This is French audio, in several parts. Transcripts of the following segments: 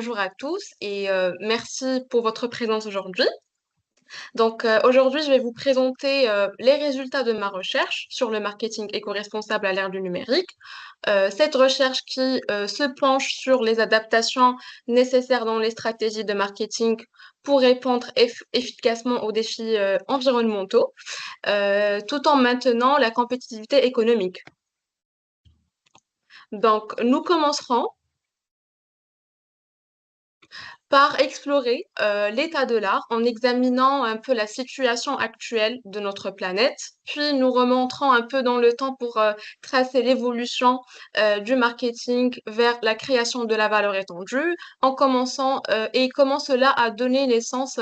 bonjour à tous et merci pour votre présence aujourd'hui. Aujourd'hui, je vais vous présenter les résultats de ma recherche sur le marketing éco-responsable à l'ère du numérique. Cette recherche qui se penche sur les adaptations nécessaires dans les stratégies de marketing pour répondre efficacement aux défis environnementaux, tout en maintenant la compétitivité économique. Nous commencerons par explorer l'état de l'art en examinant un peu la situation actuelle de notre planète, puis nous remonterons un peu dans le temps pour tracer l'évolution du marketing vers la création de la valeur étendue, en commençant et comment cela a donné naissance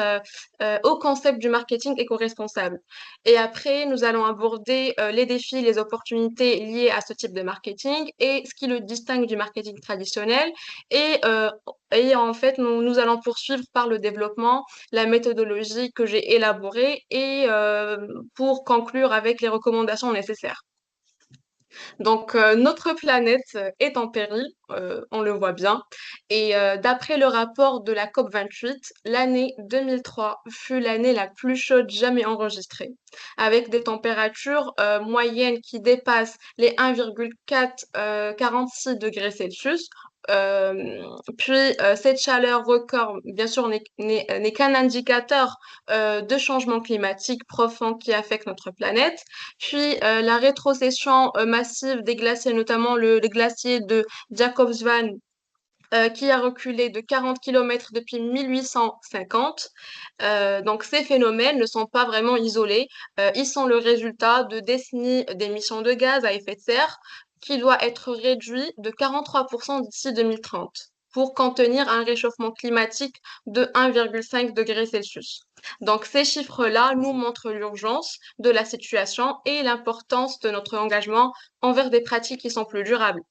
au concept du marketing éco-responsable. Et après, nous allons aborder les défis, les opportunités liées à ce type de marketing et ce qui le distingue du marketing traditionnel et en fait, nous allons poursuivre par le développement, la méthodologie que j'ai élaborée et pour conclure avec les recommandations nécessaires. Notre planète est en péril, on le voit bien. Et d'après le rapport de la COP28, l'année 2003 fut l'année la plus chaude jamais enregistrée, avec des températures moyennes qui dépassent les 1,46 degrés Celsius. Cette chaleur record, bien sûr, n'est qu'un indicateur de changement climatique profond qui affecte notre planète. La rétrocession massive des glaciers, notamment le glacier de Jacobsveld, qui a reculé de 40 km depuis 1850. Ces phénomènes ne sont pas vraiment isolés. Ils sont le résultat de décennies d'émissions de gaz à effet de serre qui doit être réduit de 43% d'ici 2030 pour contenir un réchauffement climatique de 1,5 degré Celsius. Donc, ces chiffres-là nous montrent l'urgence de la situation et l'importance de notre engagement envers des pratiques qui sont plus durables.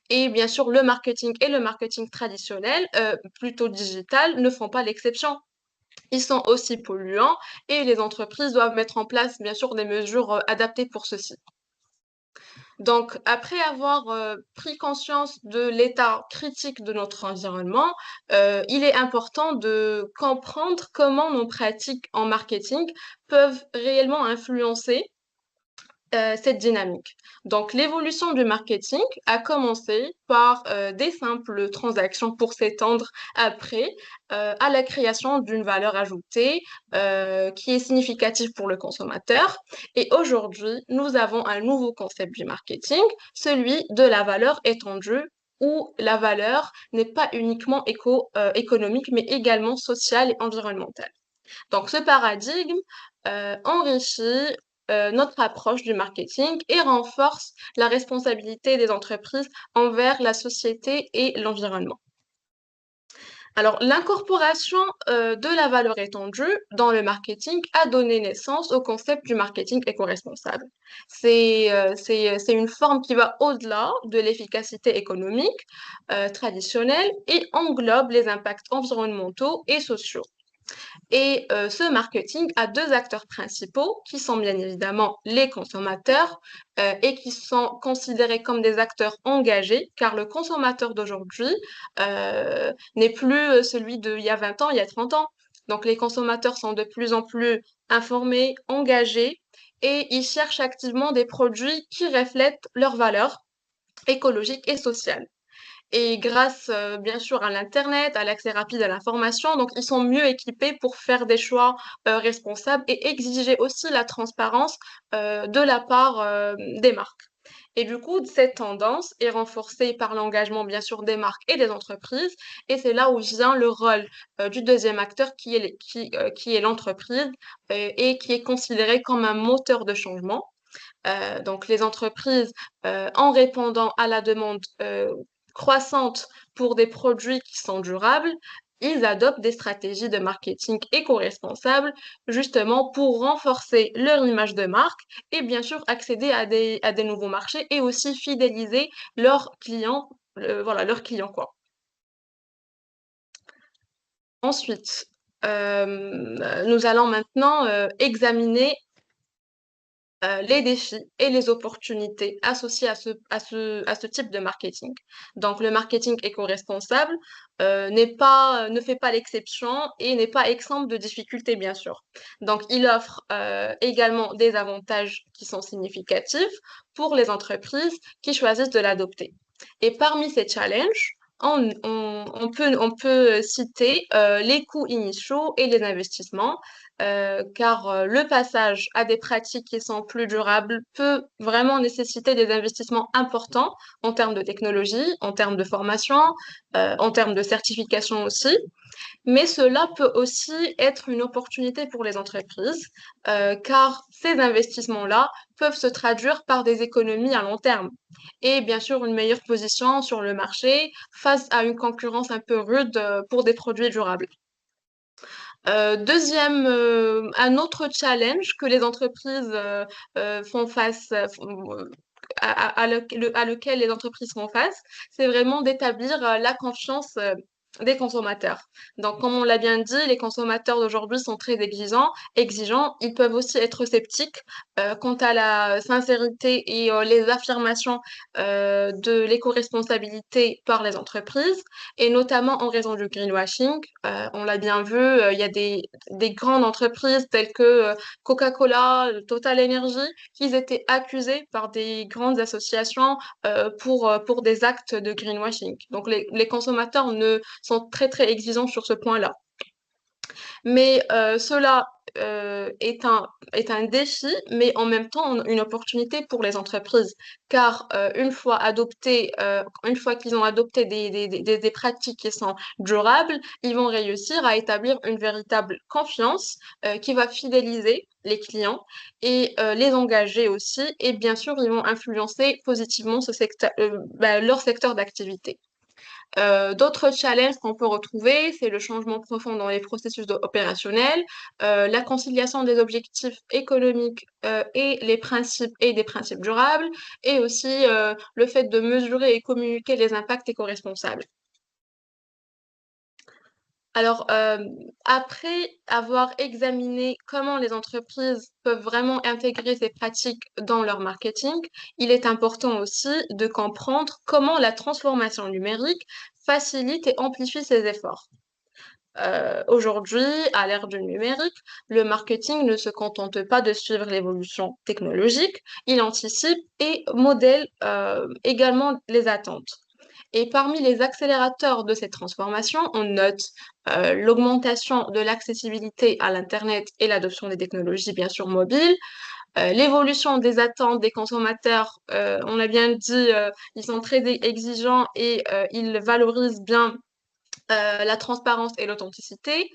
Et bien sûr, le marketing et le marketing traditionnel, plutôt digital, ne font pas l'exception. Ils sont aussi polluants et les entreprises doivent mettre en place, bien sûr, des mesures adaptées pour ceci. Donc, après avoir pris conscience de l'état critique de notre environnement, il est important de comprendre comment nos pratiques en marketing peuvent réellement influencer cette dynamique. Donc, l'évolution du marketing a commencé par des simples transactions pour s'étendre après à la création d'une valeur ajoutée qui est significative pour le consommateur. Et aujourd'hui, nous avons un nouveau concept du marketing, celui de la valeur étendue où la valeur n'est pas uniquement économique, mais également sociale et environnementale. Donc, ce paradigme enrichit notre approche du marketing et renforce la responsabilité des entreprises envers la société et l'environnement. Alors, l'incorporation de la valeur étendue dans le marketing a donné naissance au concept du marketing éco-responsable. C'est une forme qui va au-delà de l'efficacité économique traditionnelle et englobe les impacts environnementaux et sociaux. Et ce marketing a deux acteurs principaux qui sont bien évidemment les consommateurs et qui sont considérés comme des acteurs engagés car le consommateur d'aujourd'hui n'est plus celui d'il y a 20 ans, il y a 30 ans. Donc les consommateurs sont de plus en plus informés, engagés et ils cherchent activement des produits qui reflètent leurs valeurs écologiques et sociales. Et grâce, bien sûr, à l'Internet, à l'accès rapide à l'information, donc ils sont mieux équipés pour faire des choix responsables et exiger aussi la transparence de la part des marques. Et du coup, cette tendance est renforcée par l'engagement, bien sûr, des marques et des entreprises. Et c'est là où vient le rôle du deuxième acteur qui est l'entreprise et qui est considéré comme un moteur de changement. Donc, les entreprises, en répondant à la demande croissante pour des produits qui sont durables, ils adoptent des stratégies de marketing éco-responsables, justement pour renforcer leur image de marque et bien sûr accéder à des nouveaux marchés et aussi fidéliser leurs clients, voilà, leurs clients quoi. Ensuite, nous allons maintenant examiner les défis et les opportunités associés à ce type de marketing. Donc, le marketing éco-responsable ne fait pas l'exception et n'est pas exempt de difficultés, bien sûr. Donc, il offre également des avantages qui sont significatifs pour les entreprises qui choisissent de l'adopter. Et parmi ces challenges, on peut citer les coûts initiaux et les investissements, car le passage à des pratiques qui sont plus durables peut vraiment nécessiter des investissements importants en termes de technologie, en termes de formation, en termes de certification aussi. Mais cela peut aussi être une opportunité pour les entreprises, car ces investissements-là peuvent se traduire par des économies à long terme et bien sûr une meilleure position sur le marché face à une concurrence un peu rude pour des produits durables. Un autre challenge que les entreprises font face, à lequel les entreprises font face, c'est vraiment d'établir la confiance des consommateurs. Donc, comme on l'a bien dit, les consommateurs d'aujourd'hui sont très exigeants. Ils peuvent aussi être sceptiques quant à la sincérité et les affirmations de l'éco-responsabilité par les entreprises, et notamment en raison du greenwashing. On l'a bien vu, il y a des grandes entreprises telles que Coca-Cola, Total Energy, qui étaient accusés par des grandes associations pour des actes de greenwashing. Donc les consommateurs ne sont très très exigeants sur ce point-là. Mais cela est un défi, mais en même temps une opportunité pour les entreprises, car une fois qu'ils ont adopté des pratiques qui sont durables, ils vont réussir à établir une véritable confiance qui va fidéliser les clients et les engager aussi, et bien sûr, ils vont influencer positivement leur secteur d'activité. D'autres challenges qu'on peut retrouver, c'est le changement profond dans les opérationnels, la conciliation des objectifs économiques et des principes durables, et aussi le fait de mesurer et communiquer les impacts éco-responsables. Alors, après avoir examiné comment les entreprises peuvent vraiment intégrer ces pratiques dans leur marketing, il est important aussi de comprendre comment la transformation numérique facilite et amplifie ces efforts. Aujourd'hui, à l'ère du numérique, le marketing ne se contente pas de suivre l'évolution technologique, il anticipe et modèle également les attentes. Et parmi les accélérateurs de cette transformation, on note l'augmentation de l'accessibilité à l'Internet et l'adoption des technologies, bien sûr, mobiles, l'évolution des attentes des consommateurs, on l'a bien dit, ils sont très exigeants et ils valorisent bien la transparence et l'authenticité.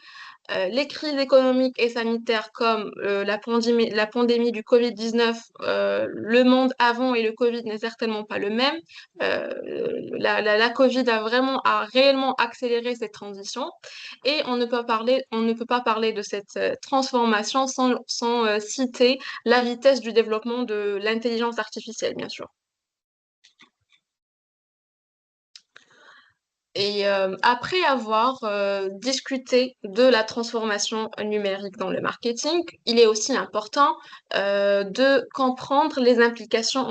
Les crises économiques et sanitaires comme la pandémie du Covid-19, le monde avant et le Covid n'est certainement pas le même. Euh, la Covid a réellement accéléré cette transition et on ne peut pas parler de cette transformation sans citer la vitesse du développement de l'intelligence artificielle, bien sûr. Et après avoir discuté de la transformation numérique dans le marketing, il est aussi important de comprendre les implications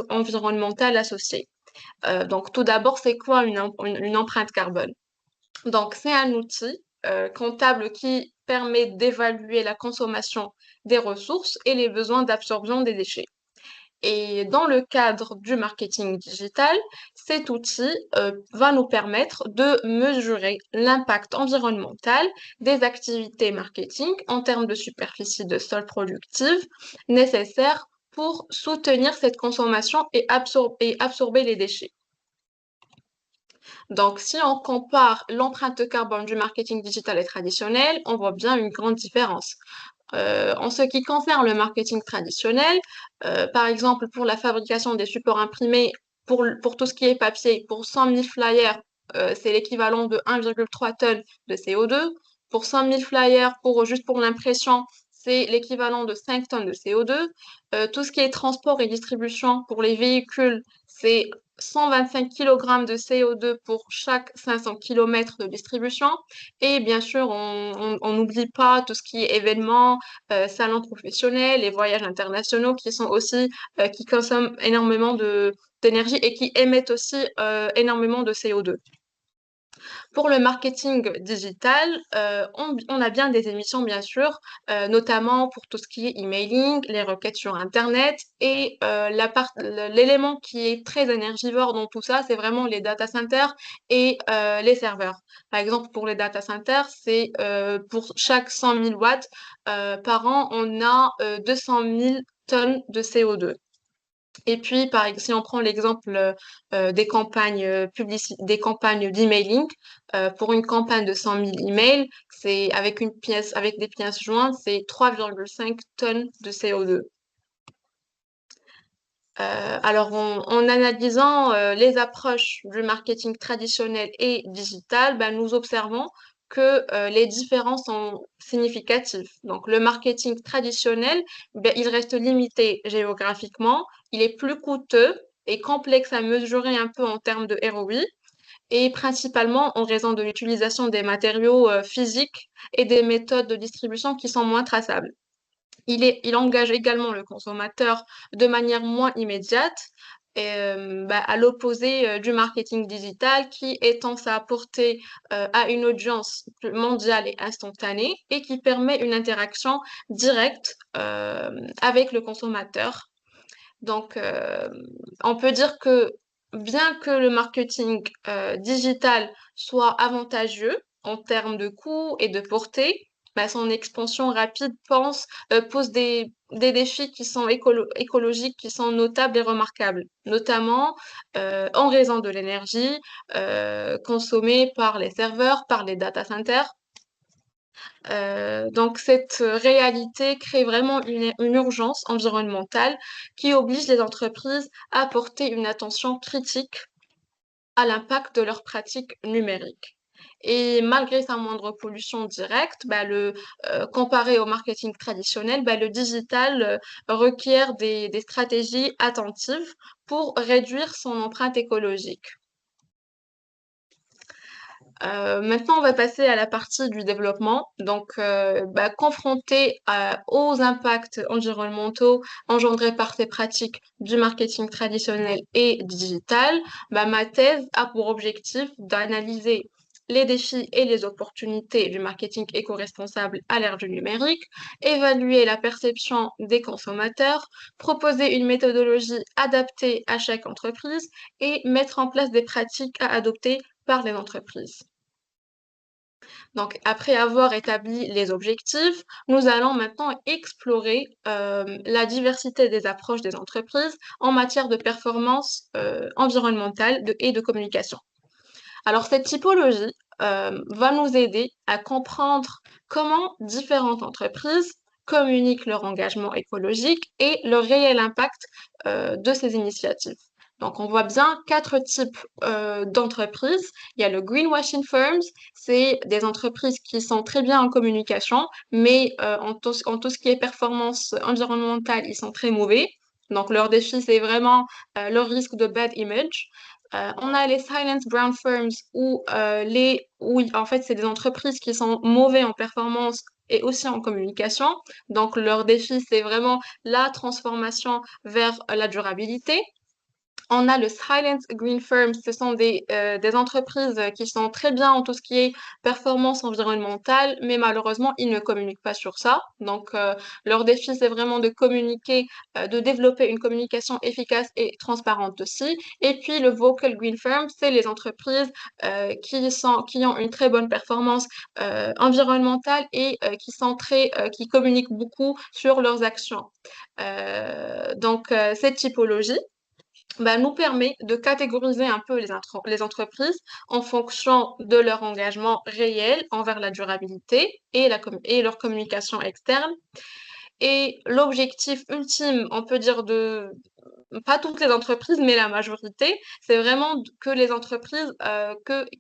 environnementales associées. Donc, tout d'abord, c'est quoi une empreinte carbone? Donc, c'est un outil comptable qui permet d'évaluer la consommation des ressources et les besoins d'absorption des déchets. Et dans le cadre du marketing digital, cet outil va nous permettre de mesurer l'impact environnemental des activités marketing en termes de superficie de sol productive nécessaires pour soutenir cette consommation et absorber les déchets. Donc, si on compare l'empreinte carbone du marketing digital et traditionnel, on voit bien une grande différence. En ce qui concerne le marketing traditionnel, par exemple pour la fabrication des supports imprimés, pour tout ce qui est papier, pour 100 000 flyers, c'est l'équivalent de 1,3 tonnes de CO2. Pour 100 000 flyers, juste pour l'impression, c'est l'équivalent de 5 tonnes de CO2. Tout ce qui est transport et distribution pour les véhicules, c'est 125 kg de CO2 pour chaque 500 km de distribution. Et bien sûr, on n'oublie pas tout ce qui est événements, salons professionnels et voyages internationaux qui sont aussi, qui consomment énormément d'énergie et qui émettent aussi énormément de CO2. Pour le marketing digital, on a bien des émissions, bien sûr, notamment pour tout ce qui est emailing, les requêtes sur Internet et l'élément qui est très énergivore dans tout ça, c'est vraiment les data centers et les serveurs. Par exemple, pour les data centers, c'est pour chaque 100 000 watts par an, on a 200 000 tonnes de CO2. Et puis, si on prend l'exemple des campagnes d'emailing, pour une campagne de 100 000 emails, c'est avec des pièces jointes, c'est 3,5 tonnes de CO2. Alors, en analysant les approches du marketing traditionnel et digital, ben, nous observons que les différences sont significatives. Donc, le marketing traditionnel, ben, il reste limité géographiquement, il est plus coûteux et complexe à mesurer un peu en termes de ROI, et principalement en raison de l'utilisation des matériaux physiques et des méthodes de distribution qui sont moins traçables. Il engage également le consommateur de manière moins immédiate, à l'opposé du marketing digital qui étend sa portée à une audience mondiale et instantanée et qui permet une interaction directe avec le consommateur. Donc, on peut dire que bien que le marketing digital soit avantageux en termes de coûts et de portée, bah, son expansion rapide pose des défis qui sont écologiques, qui sont notables et remarquables, notamment en raison de l'énergie consommée par les serveurs, par les data centers. Donc cette réalité crée vraiment une urgence environnementale qui oblige les entreprises à porter une attention critique à l'impact de leurs pratiques numériques. Et malgré sa moindre pollution directe, comparé au marketing traditionnel, le digital requiert des stratégies attentives pour réduire son empreinte écologique. Maintenant, on va passer à la partie du développement. Donc, confronté aux impacts environnementaux engendrés par ces pratiques du marketing traditionnel et digital, ma thèse a pour objectif d'analyser les défis et les opportunités du marketing éco-responsable à l'ère du numérique, évaluer la perception des consommateurs, proposer une méthodologie adaptée à chaque entreprise et mettre en place des pratiques à adopter par les entreprises. Donc, après avoir établi les objectifs, nous allons maintenant explorer la diversité des approches des entreprises en matière de performance environnementale et de communication. Alors, cette typologie va nous aider à comprendre comment différentes entreprises communiquent leur engagement écologique et le réel impact de ces initiatives. Donc, on voit bien quatre types d'entreprises. Il y a le greenwashing firms, c'est des entreprises qui sont très bien en communication, mais en tout ce qui est performance environnementale, ils sont très mauvais. Donc, leur défi, c'est vraiment leur risque de bad image. On a les silent brown firms où en fait, c'est des entreprises qui sont mauvaises en performance et aussi en communication. Donc, leur défi, c'est vraiment la transformation vers la durabilité. On a le Silent Green Firms, ce sont des entreprises qui sont très bien en tout ce qui est performance environnementale, mais malheureusement, ils ne communiquent pas sur ça. Donc, leur défi, c'est vraiment de communiquer, de développer une communication efficace et transparente aussi. Et puis, le Vocal Green Firm, c'est les entreprises qui ont une très bonne performance environnementale et qui communiquent beaucoup sur leurs actions. Cette typologie, nous permet de catégoriser un peu les entreprises en fonction de leur engagement réel envers la durabilité et leur communication externe. Et l'objectif ultime, on peut dire pas toutes les entreprises, mais la majorité, c'est vraiment que les entreprises,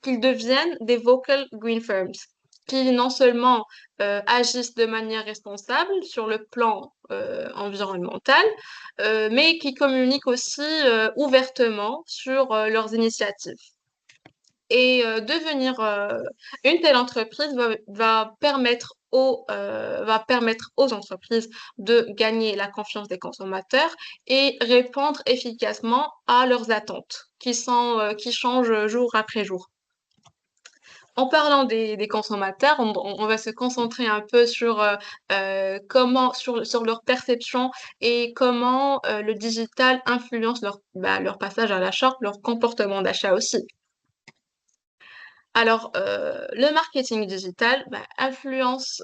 qu'ils deviennent des vocal green firms, qui non seulement agissent de manière responsable sur le plan environnemental, mais qui communiquent aussi ouvertement sur leurs initiatives. Et devenir une telle entreprise va permettre aux entreprises de gagner la confiance des consommateurs et répondre efficacement à leurs attentes qui changent jour après jour. En parlant des consommateurs, on va se concentrer un peu sur sur leur perception et comment le digital influence leur passage à l'achat, leur comportement d'achat aussi. Alors, le marketing digital influence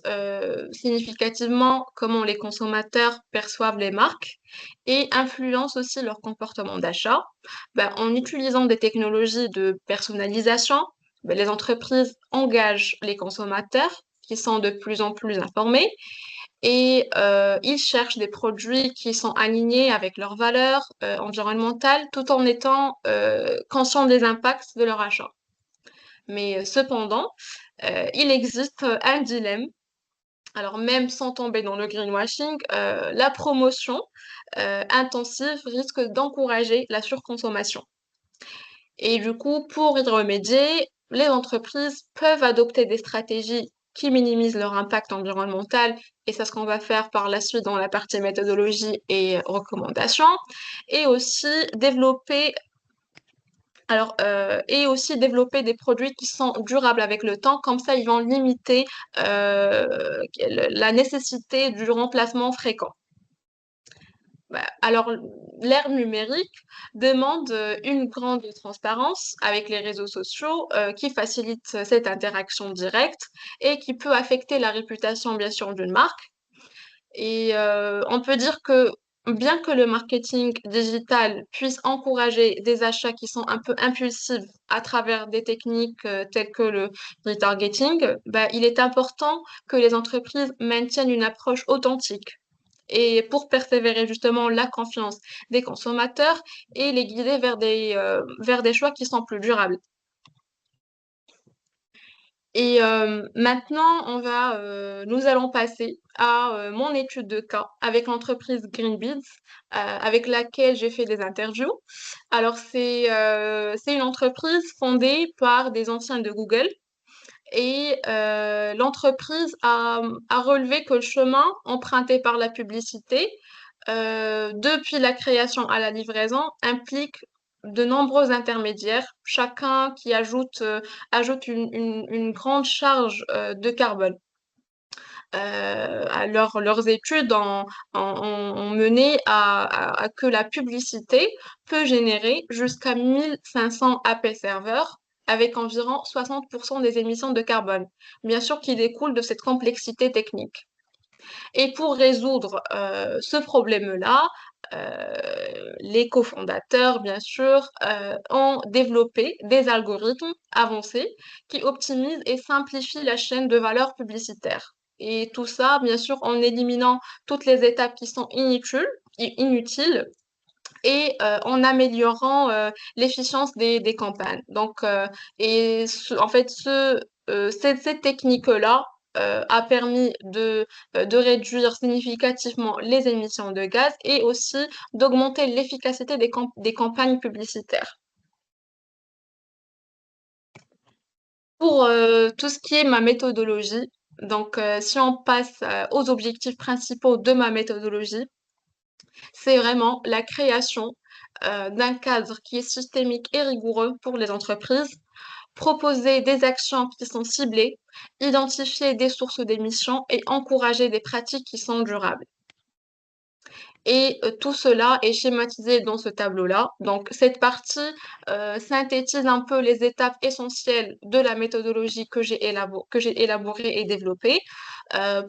significativement comment les consommateurs perçoivent les marques et influence aussi leur comportement d'achat. En utilisant des technologies de personnalisation, les entreprises engagent les consommateurs qui sont de plus en plus informés et ils cherchent des produits qui sont alignés avec leurs valeurs environnementales tout en étant conscients des impacts de leur achat. Mais cependant, il existe un dilemme. Alors même sans tomber dans le greenwashing, la promotion intensive risque d'encourager la surconsommation. Et du coup, pour y remédier, les entreprises peuvent adopter des stratégies qui minimisent leur impact environnemental, et c'est ce qu'on va faire par la suite dans la partie méthodologie et recommandations, et aussi développer et aussi développer des produits qui sont durables avec le temps, comme ça ils vont limiter la nécessité du remplacement fréquent. Alors, l'ère numérique demande une grande transparence avec les réseaux sociaux qui facilite cette interaction directe et qui peut affecter la réputation, bien sûr, d'une marque. Et on peut dire que bien que le marketing digital puisse encourager des achats qui sont un peu impulsifs à travers des techniques telles que le retargeting, il est important que les entreprises maintiennent une approche authentique. Et pour persévérer justement la confiance des consommateurs et les guider vers des choix qui sont plus durables. Et maintenant, nous allons passer à mon étude de cas avec l'entreprise Greenbids, avec laquelle j'ai fait des interviews. Alors, c'est une entreprise fondée par des anciens de Google et l'entreprise a relevé que le chemin emprunté par la publicité, depuis la création à la livraison, implique de nombreux intermédiaires, chacun qui ajoute une grande charge de carbone. Leurs études ont mené à que la publicité peut générer jusqu'à 1500 appels serveurs avec environ 60% des émissions de carbone, bien sûr qui découlent de cette complexité technique. Et pour résoudre ce problème-là, les cofondateurs, bien sûr, ont développé des algorithmes avancés qui optimisent et simplifient la chaîne de valeur publicitaire. Et tout ça, bien sûr, en éliminant toutes les étapes qui sont inutiles et en améliorant l'efficience des campagnes. Donc, en fait, cette technique-là a permis de réduire significativement les émissions de gaz et aussi d'augmenter l'efficacité des campagnes publicitaires. Pour tout ce qui est ma méthodologie, donc si on passe aux objectifs principaux de ma méthodologie, c'est vraiment la création d'un cadre qui est systémique et rigoureux pour les entreprises, proposer des actions qui sont ciblées, identifier des sources d'émissions et encourager des pratiques qui sont durables. Et tout cela est schématisé dans ce tableau-là. Donc, cette partie synthétise un peu les étapes essentielles de la méthodologie que j'ai élaborée et développée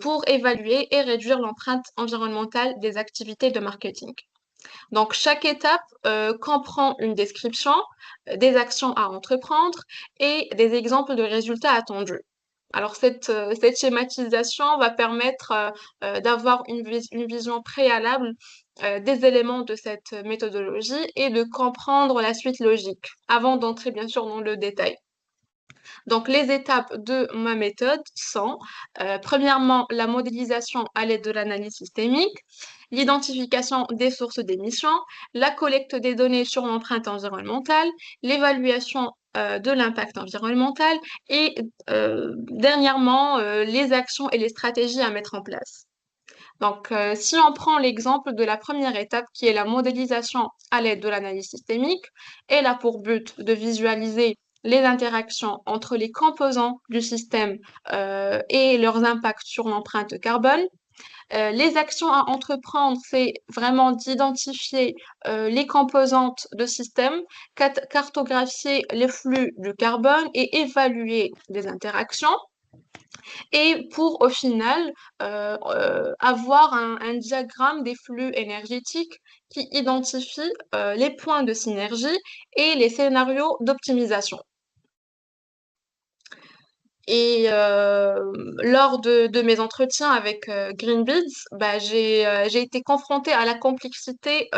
pour évaluer et réduire l'empreinte environnementale des activités de marketing. Donc, chaque étape comprend une description, des actions à entreprendre et des exemples de résultats attendus. Alors, cette schématisation va permettre d'avoir une vision préalable des éléments de cette méthodologie et de comprendre la suite logique avant d'entrer bien sûr dans le détail. Donc, les étapes de ma méthode sont, premièrement, la modélisation à l'aide de l'analyse systémique, l'identification des sources d'émissions, la collecte des données sur l'empreinte environnementale, l'évaluation de l'impact environnemental et dernièrement, les actions et les stratégies à mettre en place. Donc, si on prend l'exemple de la première étape qui est la modélisation à l'aide de l'analyse systémique, elle a pour but de visualiser les interactions entre les composants du système et leurs impacts sur l'empreinte carbone. Les actions à entreprendre, c'est vraiment d'identifier les composantes de système, cartographier les flux du carbone et évaluer les interactions. Et pour au final avoir un diagramme des flux énergétiques qui identifie les points de synergie et les scénarios d'optimisation. Et lors de mes entretiens avec Greenbids, bah, j'ai été confrontée à la complexité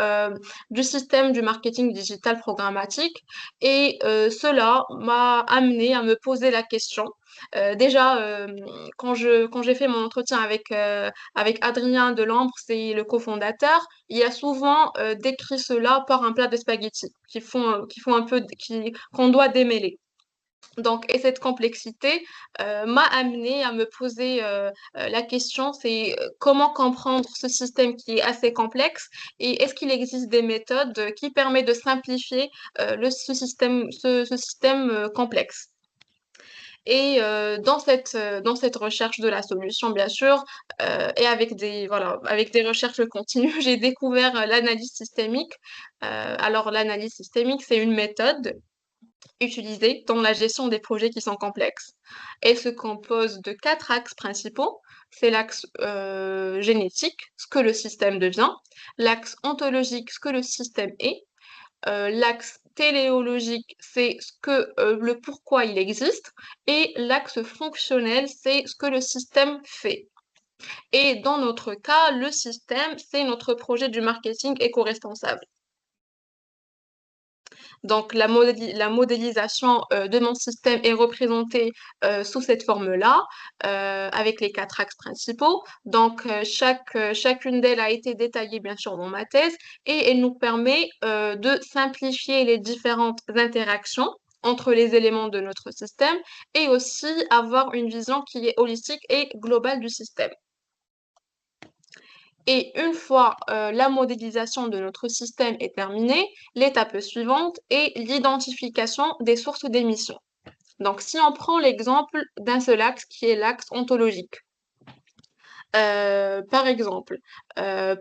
du système du marketing digital programmatique et cela m'a amené à me poser la question. Déjà, quand j'ai fait mon entretien avec Adrien Delambre, c'est le cofondateur, il a souvent décrit cela par un plat de spaghettis qui font un peu, qu'on doit démêler. Donc, et cette complexité m'a amené à me poser la question, c'est comment comprendre ce système qui est assez complexe et est-ce qu'il existe des méthodes qui permettent de simplifier ce système complexe. Et dans cette recherche de la solution, bien sûr, et avec des recherches continues, j'ai découvert l'analyse systémique. Alors, l'analyse systémique, c'est une méthode utilisée dans la gestion des projets qui sont complexes. Elle se compose de quatre axes principaux. C'est l'axe génétique, ce que le système devient, l'axe ontologique, ce que le système est, l'axe téléologique, c'est le pourquoi il existe, et l'axe fonctionnel, c'est ce que le système fait. Et dans notre cas, le système, c'est notre projet du marketing éco-responsable. Donc, la modélisation de mon système est représentée sous cette forme-là, avec les quatre axes principaux. Donc, chacune d'elles a été détaillée, bien sûr, dans ma thèse, et elle nous permet de simplifier les différentes interactions entre les éléments de notre système et aussi avoir une vision qui est holistique et globale du système. Et une fois la modélisation de notre système est terminée, l'étape suivante est l'identification des sources d'émissions. Donc, si on prend l'exemple d'un seul axe qui est l'axe ontologique, par exemple,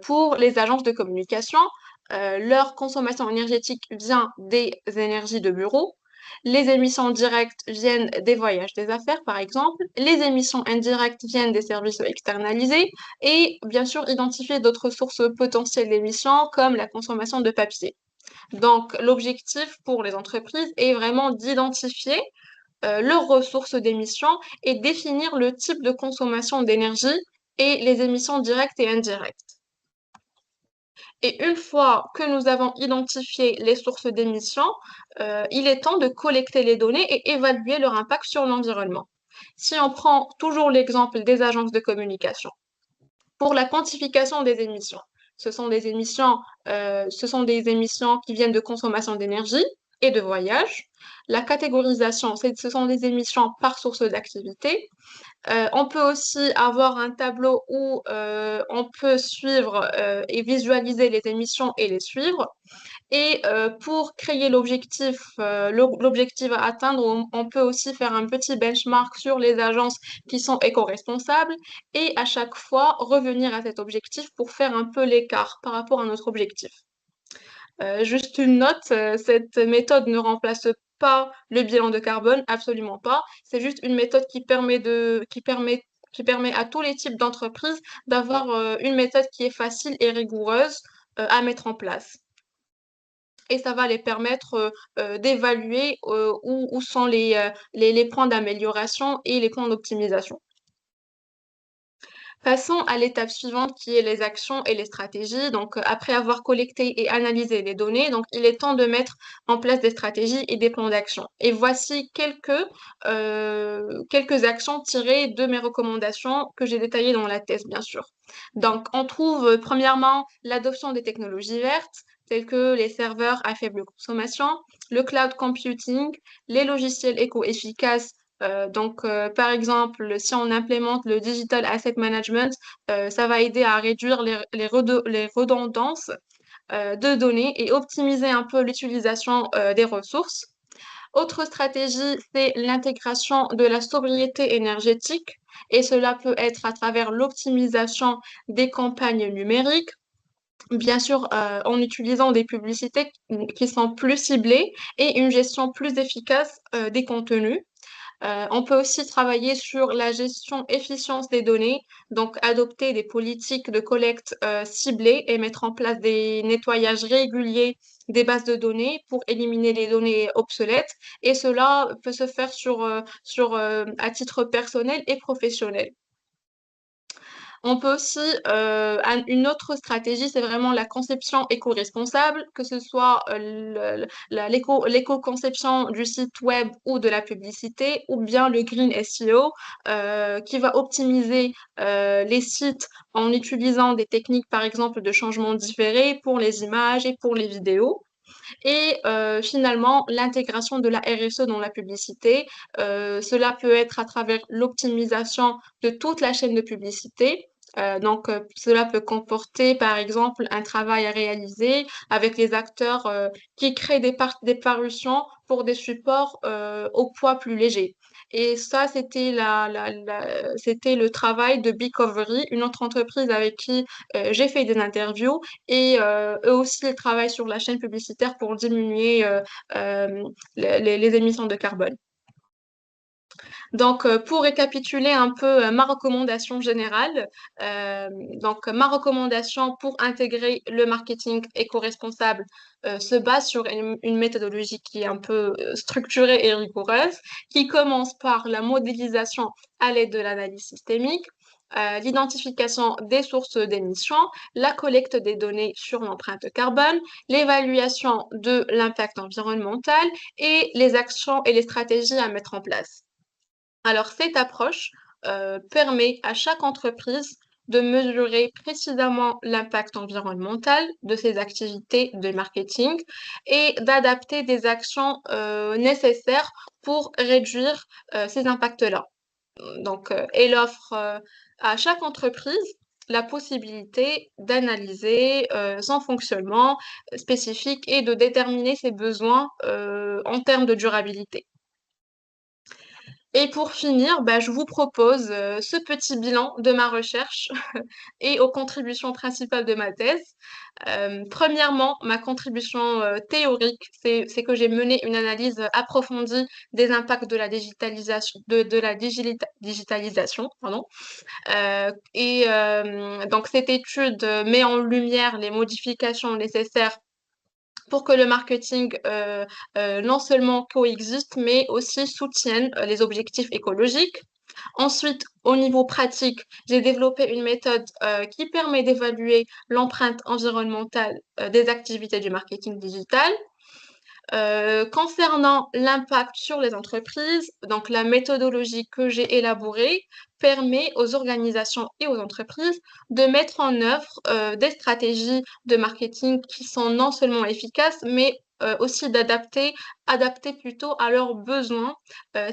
pour les agences de communication, leur consommation énergétique vient des énergies de bureau. Les émissions directes viennent des voyages des affaires, par exemple. Les émissions indirectes viennent des services externalisés. Et bien sûr, identifier d'autres sources potentielles d'émissions comme la consommation de papier. Donc, l'objectif pour les entreprises est vraiment d'identifier leurs ressources d'émissions et définir le type de consommation d'énergie et les émissions directes et indirectes. Et une fois que nous avons identifié les sources d'émissions, il est temps de collecter les données et évaluer leur impact sur l'environnement. Si on prend toujours l'exemple des agences de communication, pour la quantification des émissions, ce sont des émissions qui viennent de consommation d'énergie et de voyage. La catégorisation, ce sont des émissions par source d'activité. On peut aussi avoir un tableau où on peut suivre et visualiser les émissions et les suivre. Et pour créer l'objectif à atteindre, on peut aussi faire un petit benchmark sur les agences qui sont éco-responsables et à chaque fois revenir à cet objectif pour faire un peu l'écart par rapport à notre objectif. Juste une note, cette méthode ne remplace pas le bilan de carbone, absolument pas. C'est juste une méthode qui permet à tous les types d'entreprises d'avoir une méthode qui est facile et rigoureuse à mettre en place. Et ça va les permettre d'évaluer où sont les points d'amélioration et les points d'optimisation. Passons à l'étape suivante qui est les actions et les stratégies. Donc, après avoir collecté et analysé les données, donc il est temps de mettre en place des stratégies et des plans d'action. Et voici quelques actions tirées de mes recommandations que j'ai détaillées dans la thèse, bien sûr. Donc, on trouve premièrement l'adoption des technologies vertes, telles que les serveurs à faible consommation, le cloud computing, les logiciels éco-efficaces par exemple, si on implémente le Digital Asset Management, ça va aider à réduire les redondances de données et optimiser un peu l'utilisation des ressources. Autre stratégie, c'est l'intégration de la sobriété énergétique et cela peut être à travers l'optimisation des campagnes numériques. Bien sûr, en utilisant des publicités qui sont plus ciblées et une gestion plus efficace des contenus. On peut aussi travailler sur la gestion efficience des données, donc adopter des politiques de collecte ciblées et mettre en place des nettoyages réguliers des bases de données pour éliminer les données obsolètes. Et cela peut se faire à titre personnel et professionnel. On peut aussi, une autre stratégie, c'est vraiment la conception éco-responsable, que ce soit l'éco-conception du site web ou de la publicité, ou bien le green SEO, qui va optimiser les sites en utilisant des techniques, par exemple, de changement différé pour les images et pour les vidéos. Et finalement, l'intégration de la RSE dans la publicité, cela peut être à travers l'optimisation de toute la chaîne de publicité. Cela peut comporter, par exemple, un travail à réaliser avec les acteurs qui créent des parutions pour des supports au poids plus léger. Et ça, c'était le travail de Becovery, une autre entreprise avec qui j'ai fait des interviews et eux aussi, ils travaillent sur la chaîne publicitaire pour diminuer euh, les émissions de carbone. Pour récapituler un peu ma recommandation générale, euh, ma recommandation pour intégrer le marketing éco-responsable se base sur une méthodologie qui est un peu structurée et rigoureuse, qui commence par la modélisation à l'aide de l'analyse systémique, l'identification des sources d'émissions, la collecte des données sur l'empreinte carbone, l'évaluation de l'impact environnemental et les actions et les stratégies à mettre en place. Alors, cette approche permet à chaque entreprise de mesurer précisément l'impact environnemental de ses activités de marketing et d'adapter des actions nécessaires pour réduire ces impacts-là. Elle offre à chaque entreprise la possibilité d'analyser son fonctionnement spécifique et de déterminer ses besoins en termes de durabilité. Et pour finir, bah, je vous propose ce petit bilan de ma recherche et aux contributions principales de ma thèse. Premièrement, ma contribution théorique, c'est que j'ai mené une analyse approfondie des impacts de la digitalisation, pardon. Donc cette étude met en lumière les modifications nécessaires pour que le marketing non seulement coexiste, mais aussi soutienne les objectifs écologiques. Ensuite, au niveau pratique, j'ai développé une méthode qui permet d'évaluer l'empreinte environnementale des activités du marketing digital. Concernant l'impact sur les entreprises, donc la méthodologie que j'ai élaborée permet aux organisations et aux entreprises de mettre en œuvre des stratégies de marketing qui sont non seulement efficaces, mais aussi adapter plutôt à leurs besoins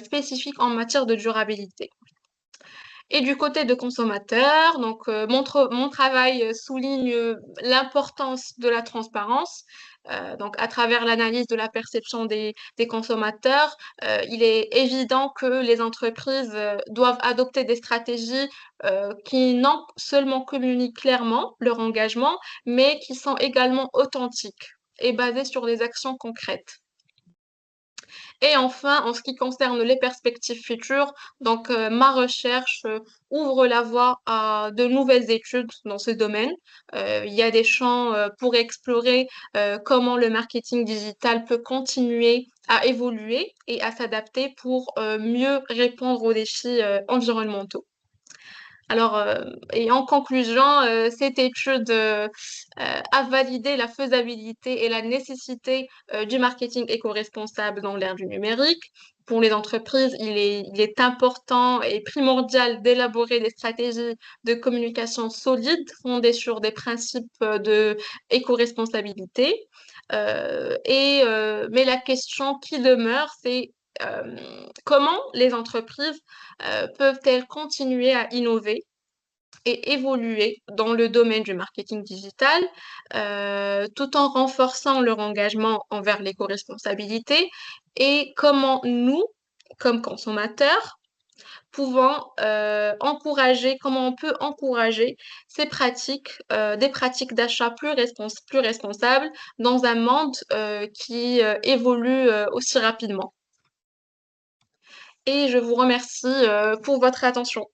spécifiques en matière de durabilité. Et du côté de consommateur, mon travail souligne l'importance de la transparence. À travers l'analyse de la perception des consommateurs, il est évident que les entreprises doivent adopter des stratégies qui non seulement communiquent clairement leur engagement, mais qui sont également authentiques et basées sur des actions concrètes. Et enfin, en ce qui concerne les perspectives futures, ma recherche ouvre la voie à de nouvelles études dans ce domaine. Il y a des champs pour explorer comment le marketing digital peut continuer à évoluer et à s'adapter pour mieux répondre aux défis environnementaux. Et en conclusion, cette étude a validé la faisabilité et la nécessité du marketing éco-responsable dans l'ère du numérique. Pour les entreprises, il est important et primordial d'élaborer des stratégies de communication solides fondées sur des principes de éco-responsabilité. Mais la question qui demeure, c'est comment les entreprises peuvent-elles continuer à innover et évoluer dans le domaine du marketing digital, tout en renforçant leur engagement envers l'éco-responsabilité et comment nous, comme consommateurs, comment on peut encourager ces pratiques, des pratiques d'achat plus responsables dans un monde qui évolue aussi rapidement. Et je vous remercie pour votre attention.